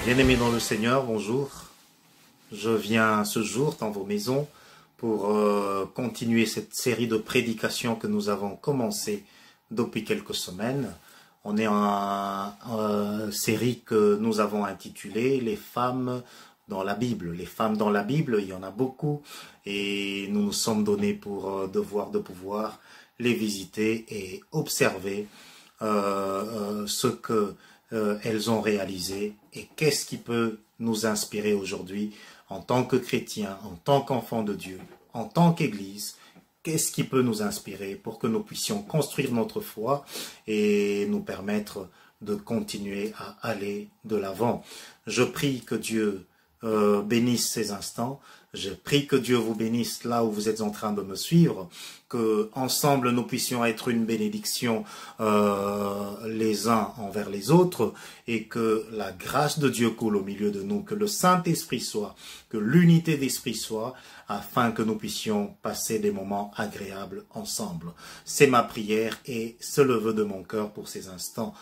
Bien-aimés dans le Seigneur, bonjour. Je viens ce jour dans vos maisons pour continuer cette série de prédications que nous avons commencé depuis quelques semaines. On est en série que nous avons intitulée « Les femmes dans la Bible ». Les femmes dans la Bible, il y en a beaucoup et nous nous sommes donnés pour devoir de pouvoir les visiter et observer ce que elles ont réalisé et qu'est-ce qui peut nous inspirer aujourd'hui en tant que chrétiens, en tant qu'enfants de Dieu, en tant qu'Église. Qu'est-ce qui peut nous inspirer pour que nous puissions construire notre foi et nous permettre de continuer à aller de l'avant. Je prie que Dieu bénisse ces instants. Je prie que Dieu vous bénisse là où vous êtes en train de me suivre, que ensemble nous puissions être une bénédiction les uns envers les autres et que la grâce de Dieu coule au milieu de nous, que le Saint-Esprit soit, que l'unité d'esprit soit, afin que nous puissions passer des moments agréables ensemble. C'est ma prière et c'est le vœu de mon cœur pour ces instants.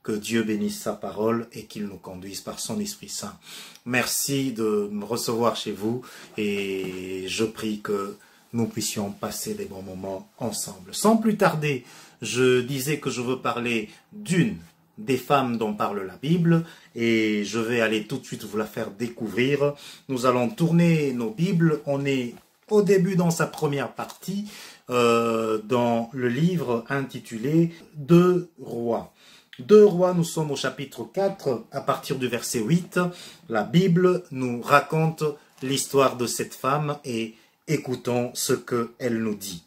Que Dieu bénisse sa parole et qu'il nous conduise par son Esprit Saint. Merci de me recevoir chez vous et je prie que nous puissions passer des bons moments ensemble. Sans plus tarder, je disais que je veux parler d'une des femmes dont parle la Bible et je vais aller tout de suite vous la faire découvrir. Nous allons tourner nos Bibles. On est au début dans sa première partie dans le livre intitulé « Deux rois ». 2 Rois, nous sommes au chapitre 4, à partir du verset 8. La Bible nous raconte l'histoire de cette femme et écoutons ce qu'elle nous dit.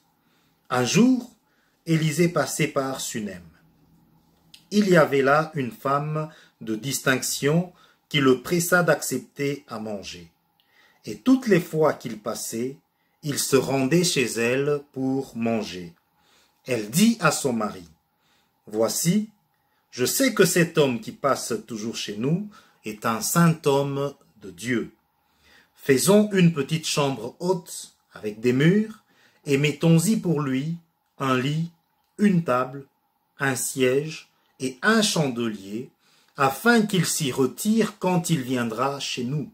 Un jour, Élisée passait par Sunem. Il y avait là une femme de distinction qui le pressa d'accepter à manger. Et toutes les fois qu'il passait, il se rendait chez elle pour manger. Elle dit à son mari, « Voici, je sais que cet homme qui passe toujours chez nous est un saint homme de Dieu. Faisons une petite chambre haute avec des murs et mettons-y pour lui un lit, une table, un siège et un chandelier afin qu'il s'y retire quand il viendra chez nous. »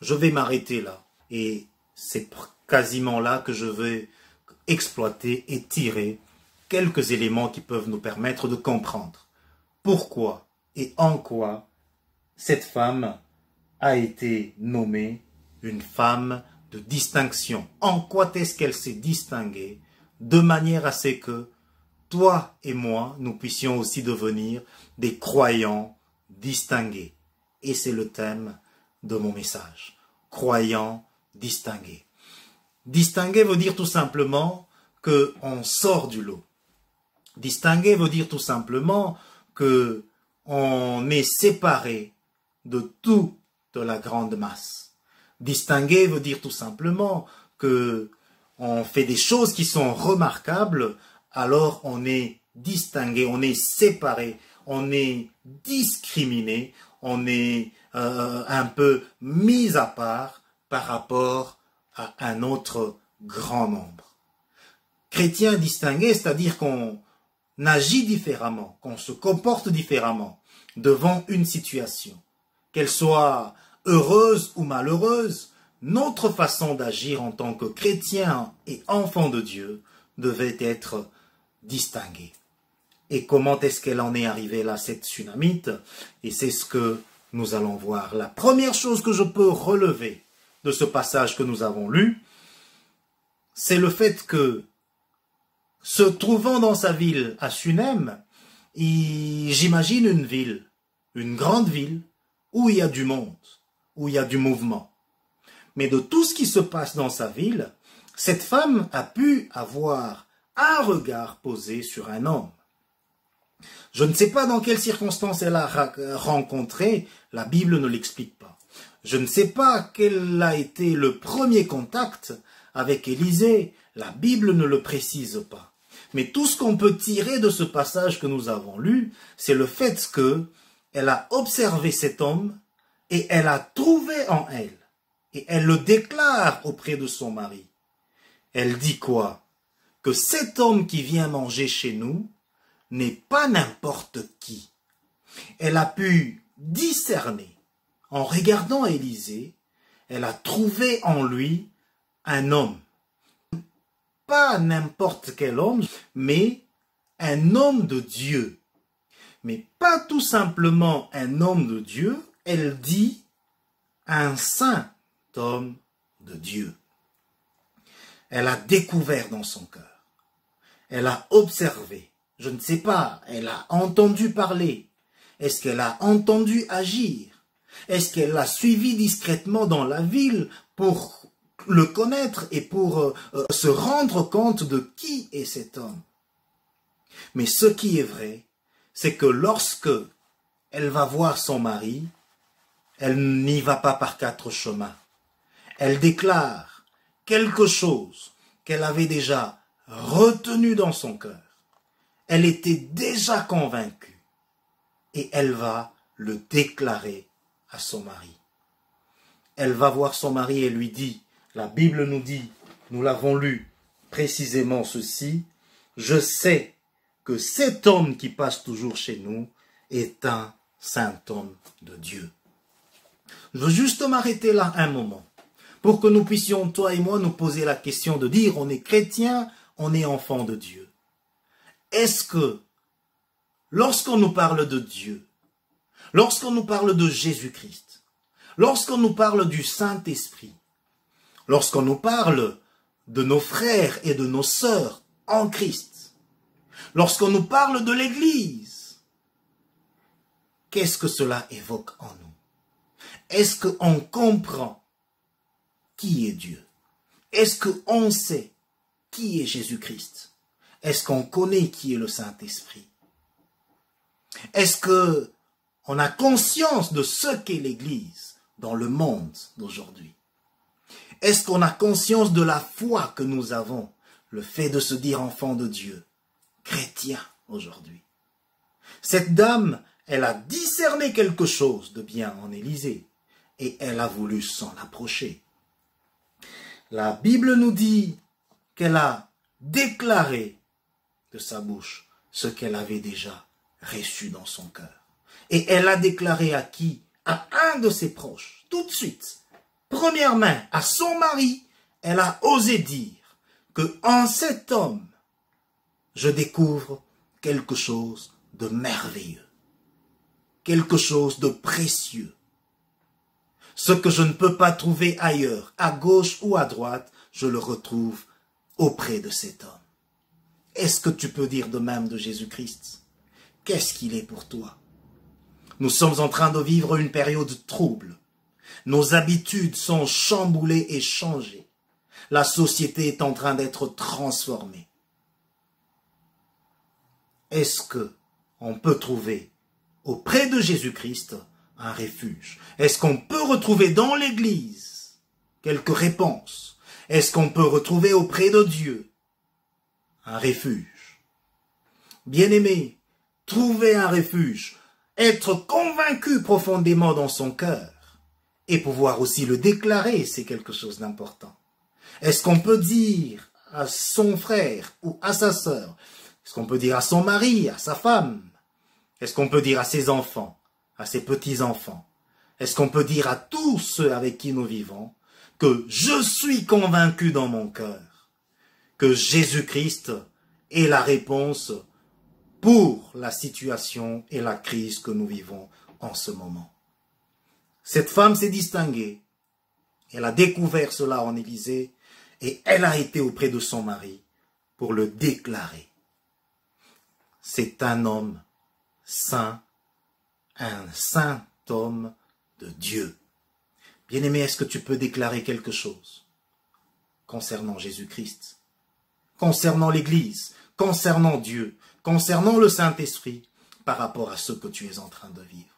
Je vais m'arrêter là et c'est quasiment là que je vais exploiter et tirer quelques éléments qui peuvent nous permettre de comprendre pourquoi et en quoi cette femme a été nommée une femme de distinction. En quoi est-ce qu'elle s'est distinguée de manière à ce que toi et moi, nous puissions aussi devenir des croyants distingués. Et c'est le thème de mon message. Croyants distingués. Distinguer veut dire tout simplement qu'on sort du lot. Distinguer veut dire tout simplement que on est séparé de toute la grande masse. Distinguer veut dire tout simplement que on fait des choses qui sont remarquables, alors on est distingué, on est séparé, on est discriminé, on est un peu mis à part par rapport à un autre grand nombre. Chrétien distingué, c'est-à-dire qu'on agit différemment, qu'on se comporte différemment devant une situation. Qu'elle soit heureuse ou malheureuse, notre façon d'agir en tant que chrétien et enfant de Dieu devait être distinguée. Et comment est-ce qu'elle en est arrivée là, cette Sunamite? Et c'est ce que nous allons voir. La première chose que je peux relever de ce passage que nous avons lu, c'est le fait que se trouvant dans sa ville à Sunem, j'imagine une ville, une grande ville, où il y a du monde, où il y a du mouvement. Mais de tout ce qui se passe dans sa ville, cette femme a pu avoir un regard posé sur un homme. Je ne sais pas dans quelles circonstances elle a rencontré, la Bible ne l'explique pas. Je ne sais pas quel a été le premier contact avec Élisée, la Bible ne le précise pas. Mais tout ce qu'on peut tirer de ce passage que nous avons lu, c'est le fait qu'elle a observé cet homme et elle a trouvé en elle. Et elle le déclare auprès de son mari. Elle dit quoi? Que cet homme qui vient manger chez nous n'est pas n'importe qui. elle a pu discerner, en regardant Élisée, elle a trouvé en lui un homme. Pas n'importe quel homme, mais un homme de Dieu. Mais pas tout simplement un homme de Dieu, elle dit un saint homme de Dieu. Elle a découvert dans son cœur. Elle a observé. Je ne sais pas, elle a entendu parler. Est-ce qu'elle a entendu agir? Est-ce qu'elle l'a suivi discrètement dans la ville pour le connaître et pour se rendre compte de qui est cet homme? Mais ce qui est vrai, c'est que lorsque elle va voir son mari, elle n'y va pas par quatre chemins. Elle déclare quelque chose qu'elle avait déjà retenu dans son cœur. Elle était déjà convaincue et elle va le déclarer à son mari. Elle va voir son mari et lui dit, la Bible nous dit, nous l'avons lu précisément ceci, je sais que cet homme qui passe toujours chez nous est un saint homme de Dieu. Je veux juste m'arrêter là un moment pour que nous puissions, toi et moi, nous poser la question de dire on est chrétien, on est enfant de Dieu. Est-ce que lorsqu'on nous parle de Dieu, lorsqu'on nous parle de Jésus-Christ, lorsqu'on nous parle du Saint-Esprit, lorsqu'on nous parle de nos frères et de nos sœurs en Christ, lorsqu'on nous parle de l'Église, qu'est-ce que cela évoque en nous? Est-ce qu'on comprend qui est Dieu? Est-ce qu'on sait qui est Jésus-Christ? Est-ce qu'on connaît qui est le Saint-Esprit? Est-ce qu'on a conscience de ce qu'est l'Église dans le monde d'aujourd'hui? Est-ce qu'on a conscience de la foi que nous avons, le fait de se dire enfant de Dieu, chrétien aujourd'hui? Cette dame, elle a discerné quelque chose de bien en Élisée et elle a voulu s'en approcher. La Bible nous dit qu'elle a déclaré de sa bouche ce qu'elle avait déjà reçu dans son cœur. Et elle a déclaré à qui? À un de ses proches, tout de suite. Première main, à son mari, elle a osé dire que en cet homme, je découvre quelque chose de merveilleux, quelque chose de précieux. Ce que je ne peux pas trouver ailleurs, à gauche ou à droite, je le retrouve auprès de cet homme. Est-ce que tu peux dire de même de Jésus-Christ? Qu'est-ce qu'il est pour toi? Nous sommes en train de vivre une période trouble. Nos habitudes sont chamboulées et changées. La société est en train d'être transformée. Est-ce que on peut trouver auprès de Jésus-Christ un refuge? Est-ce qu'on peut retrouver dans l'Église quelques réponses? Est-ce qu'on peut retrouver auprès de Dieu un refuge? Bien-aimé, trouver un refuge, être convaincu profondément dans son cœur et pouvoir aussi le déclarer, c'est quelque chose d'important. Est-ce qu'on peut dire à son frère ou à sa sœur? Est-ce qu'on peut dire à son mari, à sa femme? Est-ce qu'on peut dire à ses enfants, à ses petits-enfants? Est-ce qu'on peut dire à tous ceux avec qui nous vivons que je suis convaincu dans mon cœur que Jésus-Christ est la réponse pour la situation et la crise que nous vivons en ce moment? Cette femme s'est distinguée. Elle a découvert cela en Élisée et elle a été auprès de son mari pour le déclarer. C'est un homme saint, un saint homme de Dieu. Bien-aimé, est-ce que tu peux déclarer quelque chose concernant Jésus-Christ, concernant l'Église, concernant Dieu, concernant le Saint-Esprit, par rapport à ce que tu es en train de vivre?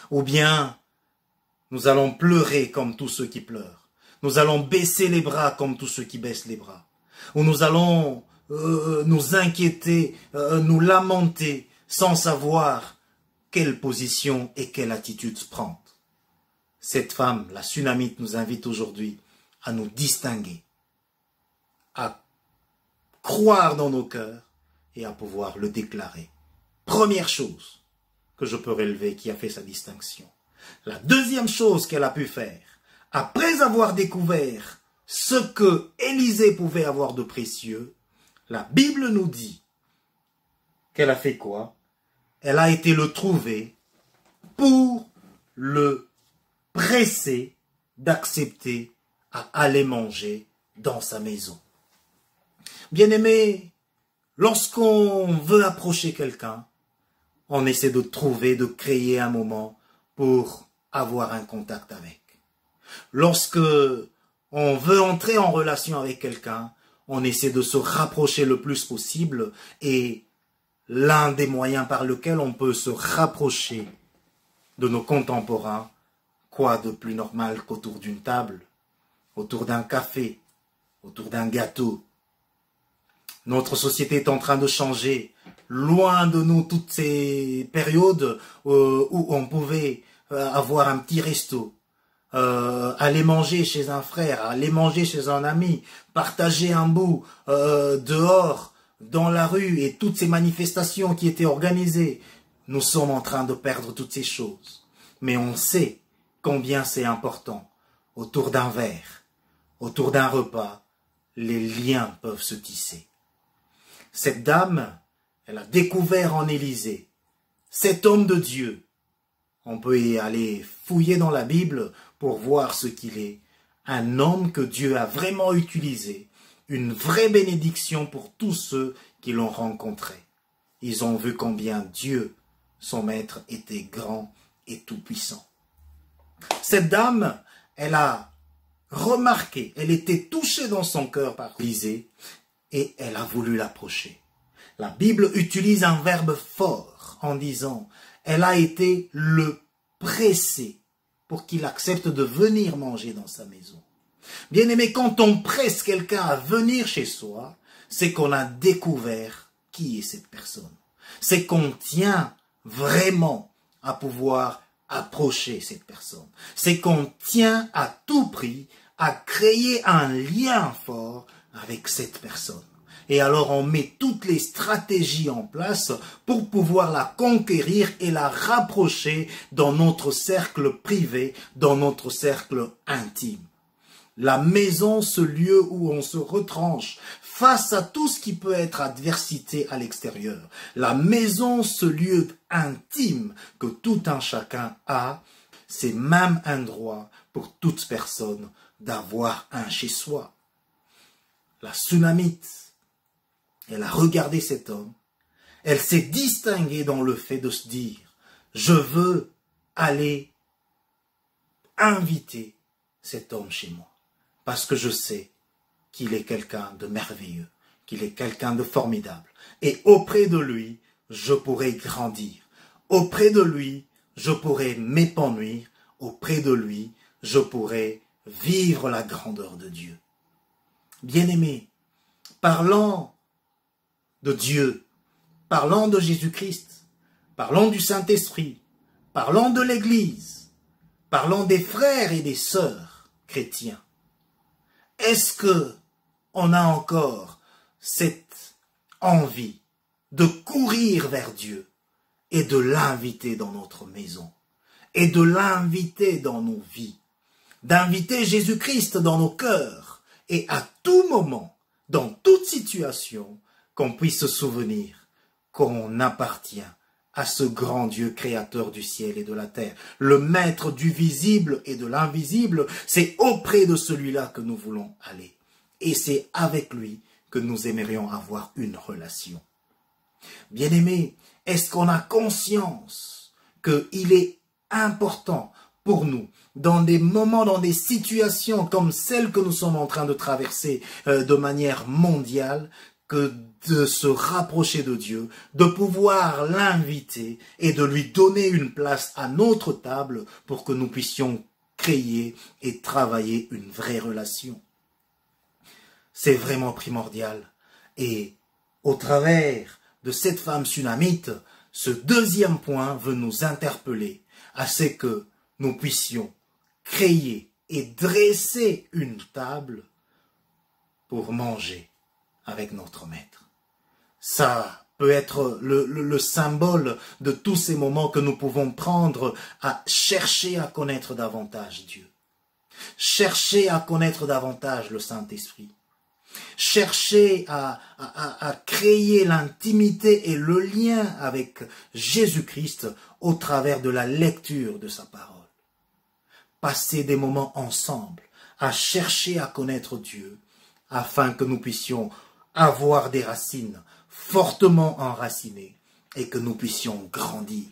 Ou bien, nous allons pleurer comme tous ceux qui pleurent. Nous allons baisser les bras comme tous ceux qui baissent les bras. Ou nous allons nous inquiéter, nous lamenter, sans savoir quelle position et quelle attitude prendre. Cette femme, la Sunamite, nous invite aujourd'hui à nous distinguer, à croire dans nos cœurs et à pouvoir le déclarer. Première chose, que je peux relever qui a fait sa distinction. La deuxième chose qu'elle a pu faire, après avoir découvert ce que Élisée pouvait avoir de précieux, la Bible nous dit qu'elle a fait quoi? Elle a été le trouver pour le presser d'accepter à aller manger dans sa maison. Bien-aimé, lorsqu'on veut approcher quelqu'un, on essaie de trouver, de créer un moment pour avoir un contact avec. Lorsque on veut entrer en relation avec quelqu'un, on essaie de se rapprocher le plus possible et l'un des moyens par lequel on peut se rapprocher de nos contemporains, quoi de plus normal qu'autour d'une table, autour d'un café, autour d'un gâteau. Notre société est en train de changer. Loin de nous toutes ces périodes où on pouvait avoir un petit resto, aller manger chez un frère, aller manger chez un ami, partager un bout dehors, dans la rue et toutes ces manifestations qui étaient organisées. Nous sommes en train de perdre toutes ces choses. Mais on sait combien c'est important. Autour d'un verre, autour d'un repas, les liens peuvent se tisser. Cette dame, elle a découvert en Élisée cet homme de Dieu. On peut y aller fouiller dans la Bible pour voir ce qu'il est. Un homme que Dieu a vraiment utilisé. Une vraie bénédiction pour tous ceux qui l'ont rencontré. Ils ont vu combien Dieu, son maître, était grand et tout-puissant. Cette dame, elle a remarqué, elle était touchée dans son cœur par Élisée et elle a voulu l'approcher. La Bible utilise un verbe fort en disant, elle a été le presser pour qu'il accepte de venir manger dans sa maison. Bien-aimé, quand on presse quelqu'un à venir chez soi, c'est qu'on a découvert qui est cette personne. C'est qu'on tient vraiment à pouvoir approcher cette personne. C'est qu'on tient à tout prix à créer un lien fort avec cette personne. Et alors on met toutes les stratégies en place pour pouvoir la conquérir et la rapprocher dans notre cercle privé, dans notre cercle intime. La maison, ce lieu où on se retranche face à tout ce qui peut être adversité à l'extérieur. La maison, ce lieu intime que tout un chacun a, c'est même un droit pour toute personne d'avoir un chez soi. La Sunamite, elle a regardé cet homme, elle s'est distinguée dans le fait de se dire, je veux aller inviter cet homme chez moi. Parce que je sais qu'il est quelqu'un de merveilleux, qu'il est quelqu'un de formidable. Et auprès de lui, je pourrai grandir. Auprès de lui, je pourrai m'épanouir. Auprès de lui, je pourrai vivre la grandeur de Dieu. Bien-aimés, parlant de Dieu, parlant de Jésus-Christ, parlant du Saint-Esprit, parlant de l'Église, parlant des frères et des sœurs chrétiens, est-ce que on a encore cette envie de courir vers Dieu et de l'inviter dans notre maison et de l'inviter dans nos vies, d'inviter Jésus-Christ dans nos cœurs et à tout moment, dans toute situation, qu'on puisse se souvenir qu'on appartient à ce grand Dieu créateur du ciel et de la terre. Le maître du visible et de l'invisible, c'est auprès de celui-là que nous voulons aller. Et c'est avec lui que nous aimerions avoir une relation. Bien-aimés, est-ce qu'on a conscience qu'il est important pour nous, dans des moments, dans des situations comme celles que nous sommes en train de traverser de manière mondiale, que de se rapprocher de Dieu, de pouvoir l'inviter et de lui donner une place à notre table pour que nous puissions créer et travailler une vraie relation. C'est vraiment primordial. Et au travers de cette femme sunamite, ce deuxième point veut nous interpeller à ce que nous puissions créer et dresser une table pour manger avec notre maître. Ça peut être le symbole de tous ces moments que nous pouvons prendre à chercher à connaître davantage Dieu. Chercher à connaître davantage le Saint-Esprit. Chercher à créer l'intimité et le lien avec Jésus-Christ au travers de la lecture de sa parole. Passer des moments ensemble, à chercher à connaître Dieu, afin que nous puissions avoir des racines fortement enracinées et que nous puissions grandir.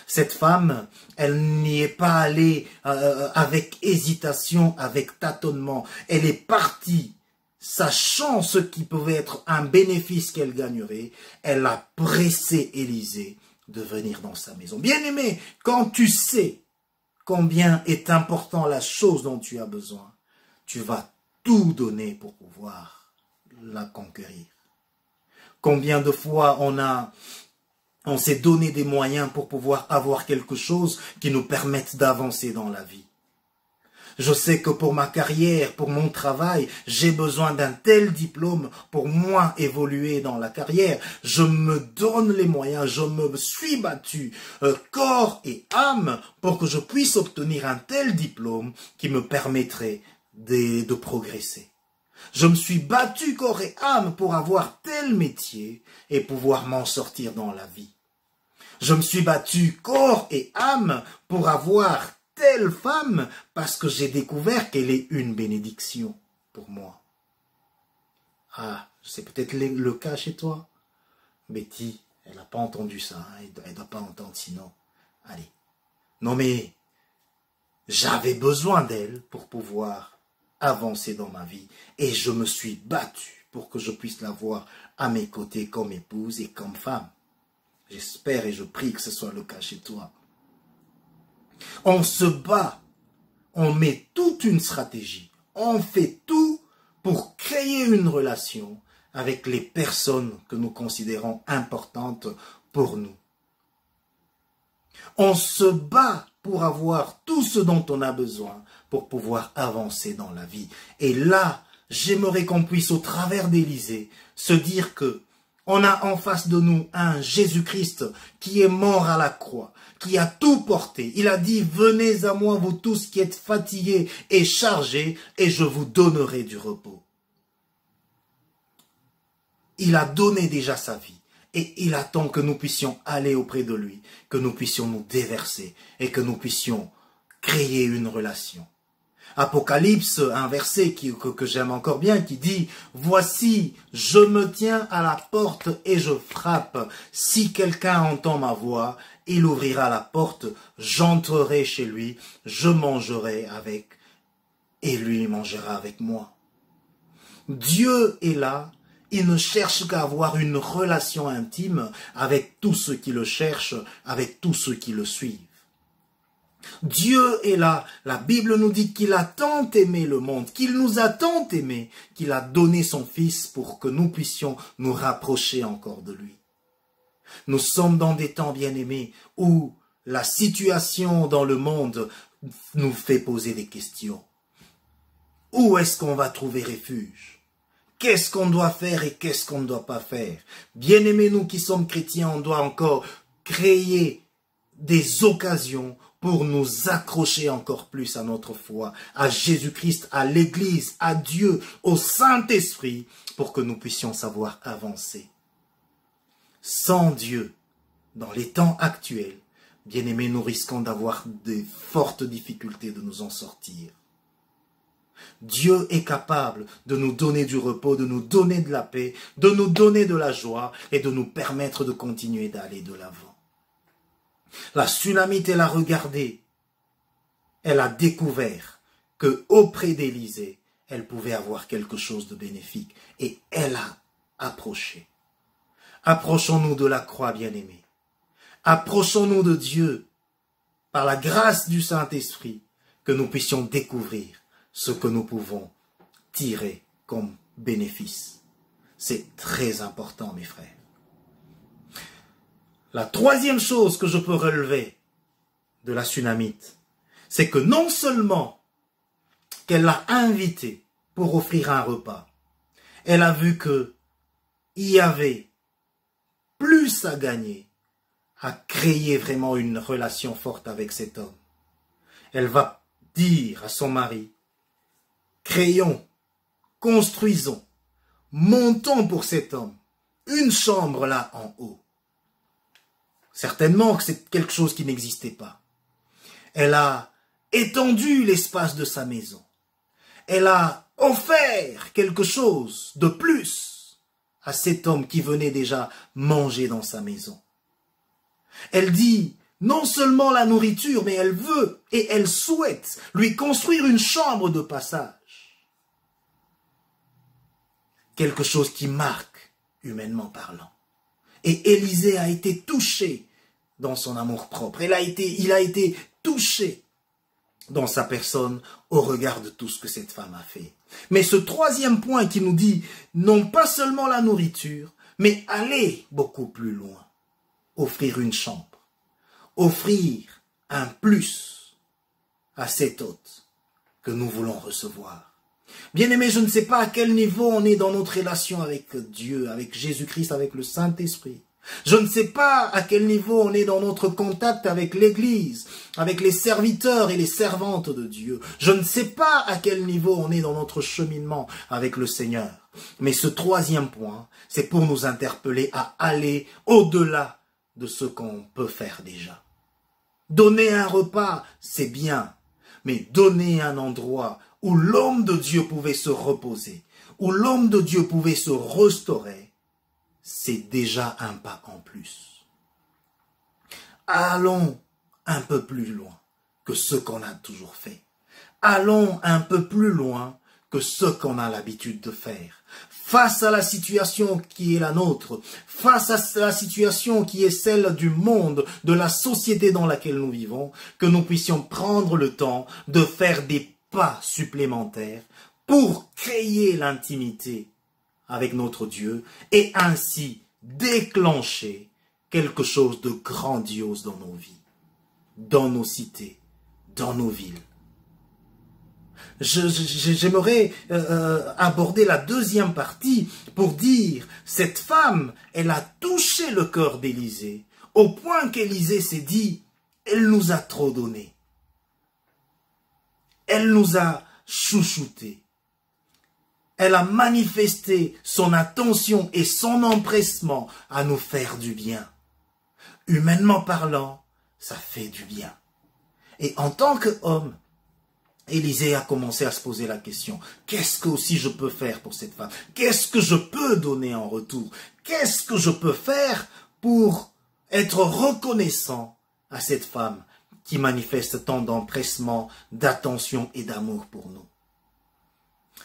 Cette femme, elle n'y est pas allée avec hésitation, avec tâtonnement. Elle est partie, sachant ce qui pouvait être un bénéfice qu'elle gagnerait. Elle a pressé Élisée de venir dans sa maison. Bien-aimé, quand tu sais combien est important la chose dont tu as besoin, tu vas tout donner pour pouvoir la conquérir. Combien de fois on s'est donné des moyens pour pouvoir avoir quelque chose qui nous permette d'avancer dans la vie. Je sais que pour ma carrière, pour mon travail, j'ai besoin d'un tel diplôme pour moi évoluer dans la carrière. Je me donne les moyens, je me suis battu corps et âme pour que je puisse obtenir un tel diplôme qui me permettrait de progresser. Je me suis battu corps et âme pour avoir tel métier et pouvoir m'en sortir dans la vie. Je me suis battu corps et âme pour avoir telle femme parce que j'ai découvert qu'elle est une bénédiction pour moi. Ah, c'est peut-être le cas chez toi. Betty, elle n'a pas entendu ça, hein, elle ne doit pas entendre sinon. Allez. Non mais, j'avais besoin d'elle pour pouvoir avancer dans ma vie et je me suis battu pour que je puisse l'avoir à mes côtés comme épouse et comme femme. J'espère et je prie que ce soit le cas chez toi. On se bat, on met toute une stratégie, on fait tout pour créer une relation avec les personnes que nous considérons importantes pour nous. On se bat pour avoir tout ce dont on a besoin pour pouvoir avancer dans la vie. Et là, j'aimerais qu'on puisse, au travers d'Élisée, se dire que on a en face de nous un Jésus-Christ qui est mort à la croix, qui a tout porté. Il a dit, venez à moi, vous tous qui êtes fatigués et chargés, et je vous donnerai du repos. Il a donné déjà sa vie, et il attend que nous puissions aller auprès de lui, que nous puissions nous déverser, et que nous puissions créer une relation. Apocalypse, un verset que j'aime encore bien, qui dit « Voici, je me tiens à la porte et je frappe. Si quelqu'un entend ma voix, il ouvrira la porte, j'entrerai chez lui, je mangerai avec, et lui mangera avec moi. » Dieu est là, il ne cherche qu'à avoir une relation intime avec tous ceux qui le cherchent, avec tous ceux qui le suivent. Dieu est là. La Bible nous dit qu'il a tant aimé le monde, qu'il nous a tant aimé, qu'il a donné son Fils pour que nous puissions nous rapprocher encore de lui. Nous sommes dans des temps, bien-aimés, où la situation dans le monde nous fait poser des questions. Où est-ce qu'on va trouver refuge? Qu'est-ce qu'on doit faire et qu'est-ce qu'on ne doit pas faire? Bien-aimés, nous qui sommes chrétiens, on doit encore créer des occasions pour nous accrocher encore plus à notre foi, à Jésus-Christ, à l'Église, à Dieu, au Saint-Esprit, pour que nous puissions savoir avancer. Sans Dieu, dans les temps actuels, bien-aimés, nous risquons d'avoir de fortes difficultés de nous en sortir. Dieu est capable de nous donner du repos, de nous donner de la paix, de nous donner de la joie et de nous permettre de continuer d'aller de l'avant. La Sunamite, elle a regardé, elle a découvert que auprès d'Élisée, elle pouvait avoir quelque chose de bénéfique et elle a approché. Approchons-nous de la croix, bien-aimés. Approchons-nous de Dieu par la grâce du Saint-Esprit, que nous puissions découvrir ce que nous pouvons tirer comme bénéfice. C'est très important, mes frères. La troisième chose que je peux relever de la Sunamite, c'est que non seulement qu'elle l'a invité pour offrir un repas, elle a vu que il y avait plus à gagner à créer vraiment une relation forte avec cet homme. Elle va dire à son mari, créons, construisons, montons pour cet homme une chambre là en haut. Certainement que c'est quelque chose qui n'existait pas. Elle a étendu l'espace de sa maison. Elle a offert quelque chose de plus à cet homme qui venait déjà manger dans sa maison. Elle dit non seulement la nourriture, mais elle veut et elle souhaite lui construire une chambre de passage. Quelque chose qui marque, humainement parlant. Et Élisée a été touché dans son amour-propre. Il a été touché dans sa personne au regard de tout ce que cette femme a fait. Mais ce troisième point qui nous dit, non pas seulement la nourriture, mais aller beaucoup plus loin. Offrir une chambre. Offrir un plus à cet hôte que nous voulons recevoir. Bien-aimés, je ne sais pas à quel niveau on est dans notre relation avec Dieu, avec Jésus-Christ, avec le Saint-Esprit. Je ne sais pas à quel niveau on est dans notre contact avec l'Église, avec les serviteurs et les servantes de Dieu. Je ne sais pas à quel niveau on est dans notre cheminement avec le Seigneur. Mais ce troisième point, c'est pour nous interpeller à aller au-delà de ce qu'on peut faire déjà. Donner un repas, c'est bien, mais donner un endroit où l'homme de Dieu pouvait se reposer, où l'homme de Dieu pouvait se restaurer, c'est déjà un pas en plus. Allons un peu plus loin que ce qu'on a toujours fait. Allons un peu plus loin que ce qu'on a l'habitude de faire. Face à la situation qui est la nôtre, face à la situation qui est celle du monde, de la société dans laquelle nous vivons, que nous puissions prendre le temps de faire des pas supplémentaires pour créer l'intimité avec notre Dieu et ainsi déclencher quelque chose de grandiose dans nos vies, dans nos cités, dans nos villes. J'aimerais aborder la deuxième partie pour dire, cette femme, elle a touché le cœur d'Élisée, au point qu'Élisée s'est dit, elle nous a trop donné. Elle nous a chouchouté. Elle a manifesté son attention et son empressement à nous faire du bien. Humainement parlant, ça fait du bien. Et en tant qu'homme, Élisée a commencé à se poser la question, qu'est-ce que aussi je peux faire pour cette femme? Qu'est-ce que je peux donner en retour? Qu'est-ce que je peux faire pour être reconnaissant à cette femme qui manifeste tant d'empressement, d'attention et d'amour pour nous?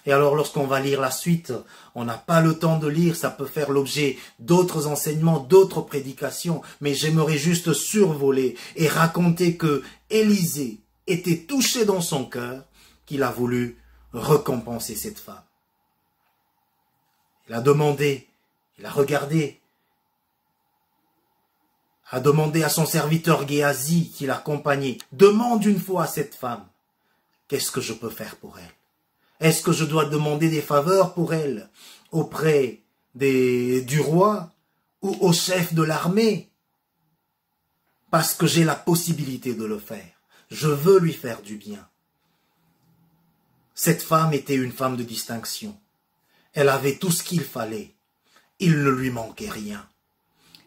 Et alors lorsqu'on va lire la suite, on n'a pas le temps de lire, ça peut faire l'objet d'autres enseignements, d'autres prédications, mais j'aimerais juste survoler et raconter que Élisée était touché dans son cœur, qu'il a voulu récompenser cette femme. Il a demandé, il a regardé, a demandé à son serviteur Géasi qui l'accompagnait, demande une fois à cette femme, qu'est-ce que je peux faire pour elle? Est-ce que je dois demander des faveurs pour elle auprès du roi ou au chef de l'armée? Parce que j'ai la possibilité de le faire. Je veux lui faire du bien. Cette femme était une femme de distinction. Elle avait tout ce qu'il fallait. Il ne lui manquait rien.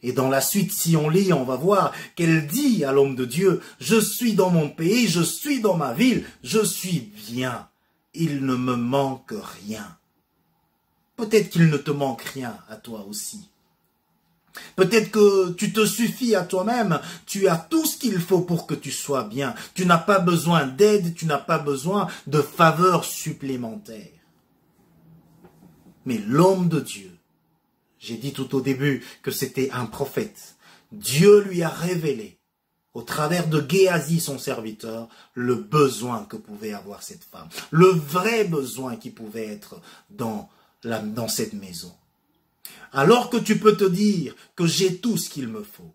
Et dans la suite, si on lit, on va voir qu'elle dit à l'homme de Dieu, « Je suis dans mon pays, je suis dans ma ville, je suis bien. Il ne me manque rien. » Peut-être qu'il ne te manque rien à toi aussi. Peut-être que tu te suffis à toi-même, tu as tout ce qu'il faut pour que tu sois bien. Tu n'as pas besoin d'aide, tu n'as pas besoin de faveurs supplémentaires. Mais l'homme de Dieu, j'ai dit tout au début que c'était un prophète. Dieu lui a révélé, au travers de Géasi, son serviteur, le besoin que pouvait avoir cette femme. Le vrai besoin qui pouvait être dans cette maison. Alors que tu peux te dire que j'ai tout ce qu'il me faut,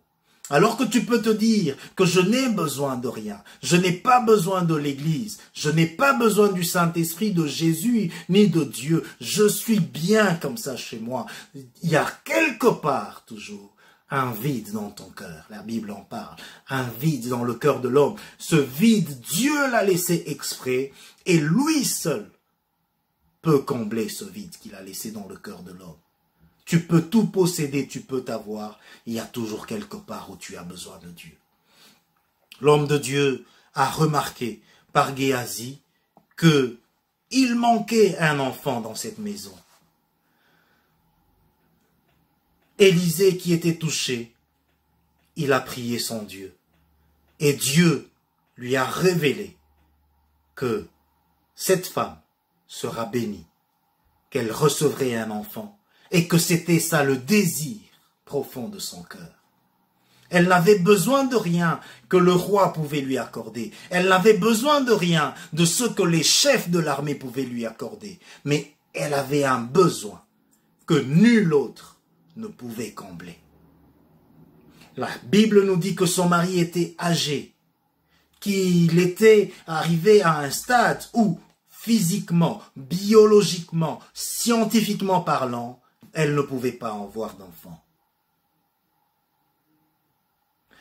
alors que tu peux te dire que je n'ai besoin de rien, je n'ai pas besoin de l'Église, je n'ai pas besoin du Saint-Esprit, de Jésus, ni de Dieu, je suis bien comme ça chez moi. Il y a quelque part toujours un vide dans ton cœur. La Bible en parle. Un vide dans le cœur de l'homme. Ce vide, Dieu l'a laissé exprès et lui seul peut combler ce vide qu'il a laissé dans le cœur de l'homme. Tu peux tout posséder, tu peux t'avoir. Il y a toujours quelque part où tu as besoin de Dieu. L'homme de Dieu a remarqué par Géasi que il manquait un enfant dans cette maison. Élisée qui était touché, il a prié son Dieu. Et Dieu lui a révélé que cette femme sera bénie, qu'elle recevrait un enfant, et que c'était ça le désir profond de son cœur. Elle n'avait besoin de rien que le roi pouvait lui accorder. Elle n'avait besoin de rien de ce que les chefs de l'armée pouvaient lui accorder. Mais elle avait un besoin que nul autre ne pouvait combler. La Bible nous dit que son mari était âgé, qu'il était arrivé à un stade où, physiquement, biologiquement, scientifiquement parlant, elle ne pouvait pas avoir d'enfant.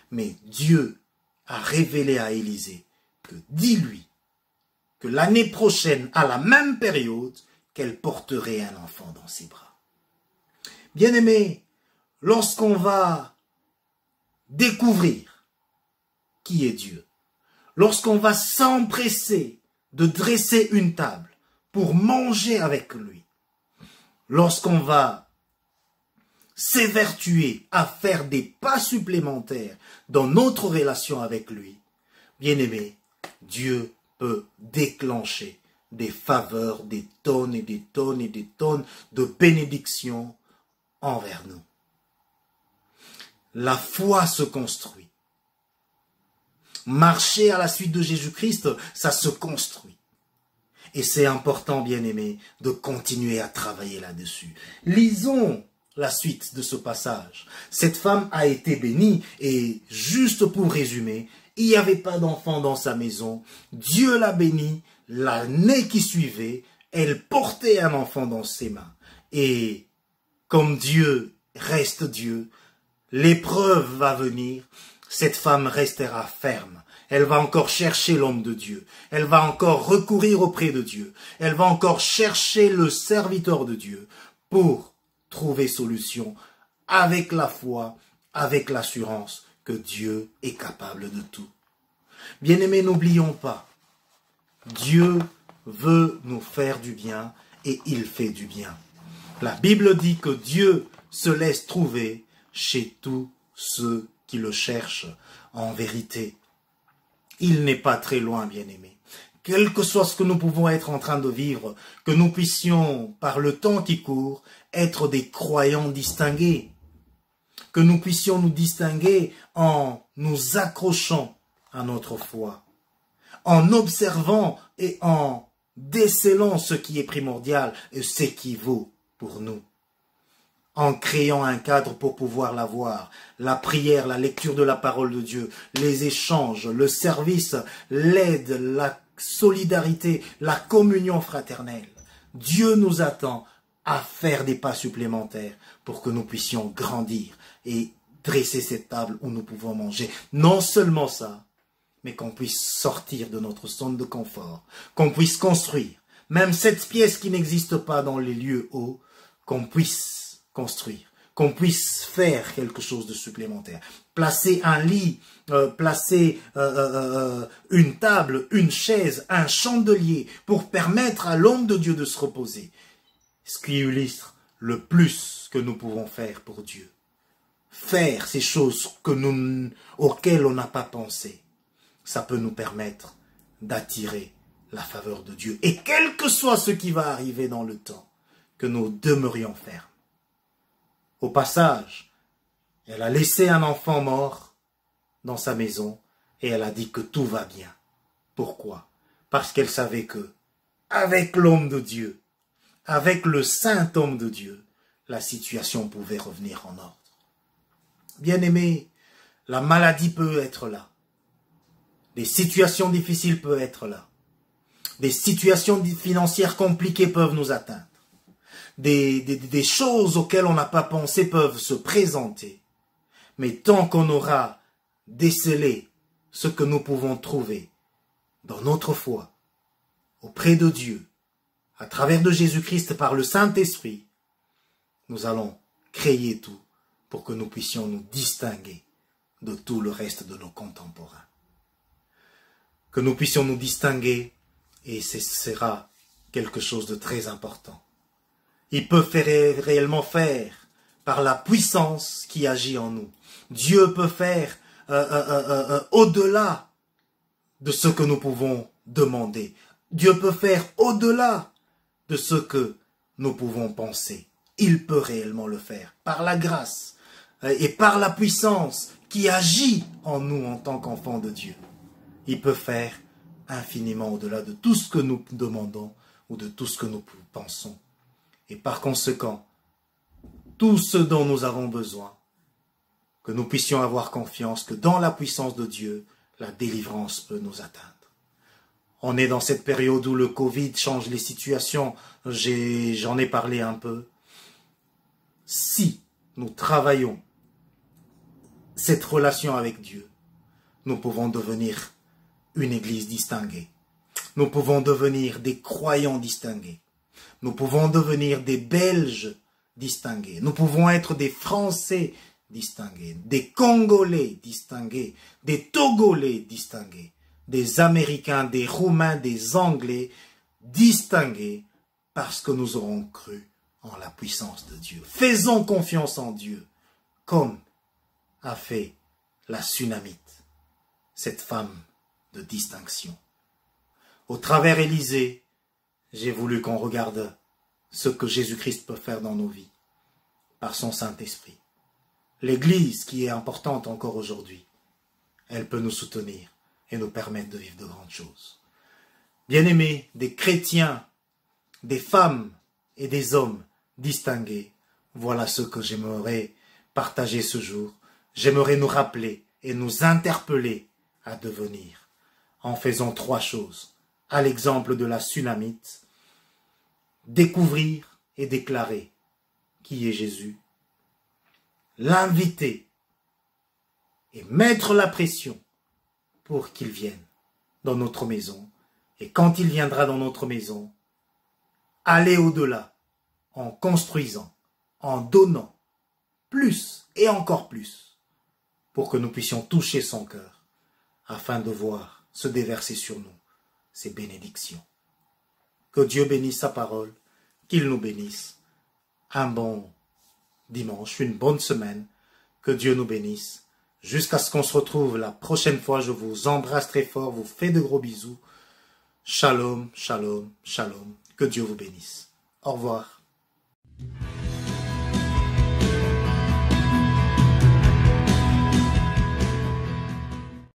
Mais Dieu a révélé à Élisée que dis-lui que l'année prochaine, à la même période, qu'elle porterait un enfant dans ses bras. Bien-aimés, lorsqu'on va découvrir qui est Dieu, lorsqu'on va s'empresser de dresser une table pour manger avec lui, lorsqu'on va s'évertuer à faire des pas supplémentaires dans notre relation avec lui, bien-aimé, Dieu peut déclencher des faveurs, des tonnes et des tonnes et des tonnes de bénédictions envers nous. La foi se construit. Marcher à la suite de Jésus-Christ, ça se construit. Et c'est important, bien-aimé, de continuer à travailler là-dessus. Lisons la suite de ce passage. Cette femme a été bénie et, juste pour résumer, il n'y avait pas d'enfant dans sa maison. Dieu l'a bénie. L'année qui suivait, elle portait un enfant dans ses mains. Et comme Dieu reste Dieu, l'épreuve va venir, cette femme restera ferme. Elle va encore chercher l'homme de Dieu. Elle va encore recourir auprès de Dieu. Elle va encore chercher le serviteur de Dieu pour trouver solution avec la foi, avec l'assurance que Dieu est capable de tout. Bien-aimés, n'oublions pas, Dieu veut nous faire du bien et il fait du bien. La Bible dit que Dieu se laisse trouver chez tous ceux qui le cherchent en vérité. Il n'est pas très loin, bien-aimés. Quel que soit ce que nous pouvons être en train de vivre, que nous puissions, par le temps qui court, être des croyants distingués. Que nous puissions nous distinguer en nous accrochant à notre foi, en observant et en décelant ce qui est primordial et ce qui vaut pour nous, en créant un cadre pour pouvoir l'avoir, la prière, la lecture de la parole de Dieu, les échanges, le service, l'aide, la solidarité, la communion fraternelle. Dieu nous attend à faire des pas supplémentaires pour que nous puissions grandir et dresser cette table où nous pouvons manger. Non seulement ça, mais qu'on puisse sortir de notre zone de confort, qu'on puisse construire, même cette pièce qui n'existe pas dans les lieux hauts, qu'on puisse construire, qu'on puisse faire quelque chose de supplémentaire. Placer un lit, placer une table, une chaise, un chandelier pour permettre à l'homme de Dieu de se reposer. Ce qui illustre le plus que nous pouvons faire pour Dieu. Faire ces choses auxquelles on n'a pas pensé. Ça peut nous permettre d'attirer la faveur de Dieu. Et quel que soit ce qui va arriver dans le temps, que nous demeurions fermes. Au passage, elle a laissé un enfant mort dans sa maison et elle a dit que tout va bien. Pourquoi? Parce qu'elle savait que, avec l'homme de Dieu, avec le saint homme de Dieu, la situation pouvait revenir en ordre. Bien-aimés, la maladie peut être là. Des situations difficiles peuvent être là. Des situations financières compliquées peuvent nous atteindre. Des choses auxquelles on n'a pas pensé peuvent se présenter. Mais tant qu'on aura décelé ce que nous pouvons trouver dans notre foi, auprès de Dieu, à travers de Jésus-Christ par le Saint-Esprit, nous allons créer tout pour que nous puissions nous distinguer de tout le reste de nos contemporains. Que nous puissions nous distinguer, et ce sera quelque chose de très important. Il peut réellement faire par la puissance qui agit en nous. Dieu peut faire au-delà de ce que nous pouvons demander. Dieu peut faire au-delà de ce que nous pouvons penser. Il peut réellement le faire par la grâce et par la puissance qui agit en nous en tant qu'enfants de Dieu. Il peut faire infiniment au-delà de tout ce que nous demandons ou de tout ce que nous pensons. Et par conséquent, tout ce dont nous avons besoin, que nous puissions avoir confiance que dans la puissance de Dieu, la délivrance peut nous atteindre. On est dans cette période où le Covid change les situations, j'en ai parlé un peu. Si nous travaillons cette relation avec Dieu, nous pouvons devenir une église distinguée. Nous pouvons devenir des croyants distingués. Nous pouvons devenir des Belges distingués. Nous pouvons être des Français distingués, des Congolais distingués, des Togolais distingués, des Américains, des Roumains, des Anglais distingués parce que nous aurons cru en la puissance de Dieu. Faisons confiance en Dieu, comme a fait la Sunamite, cette femme de distinction. Au travers Élysée, j'ai voulu qu'on regarde ce que Jésus-Christ peut faire dans nos vies, par son Saint-Esprit. L'Église, qui est importante encore aujourd'hui, elle peut nous soutenir et nous permettre de vivre de grandes choses. Bien-aimés, des chrétiens, des femmes et des hommes distingués, voilà ce que j'aimerais partager ce jour. J'aimerais nous rappeler et nous interpeller à devenir, en faisant 3 choses. À l'exemple de la Sunamite, découvrir et déclarer qui est Jésus, l'inviter et mettre la pression pour qu'il vienne dans notre maison. Et quand il viendra dans notre maison, aller au-delà en construisant, en donnant plus et encore plus pour que nous puissions toucher son cœur afin de voir se déverser sur nous ses bénédictions. Que Dieu bénisse sa parole, qu'il nous bénisse. Un bon dimanche, une bonne semaine. Que Dieu nous bénisse. Jusqu'à ce qu'on se retrouve la prochaine fois, je vous embrasse très fort, vous fais de gros bisous. Shalom, shalom, shalom. Que Dieu vous bénisse. Au revoir.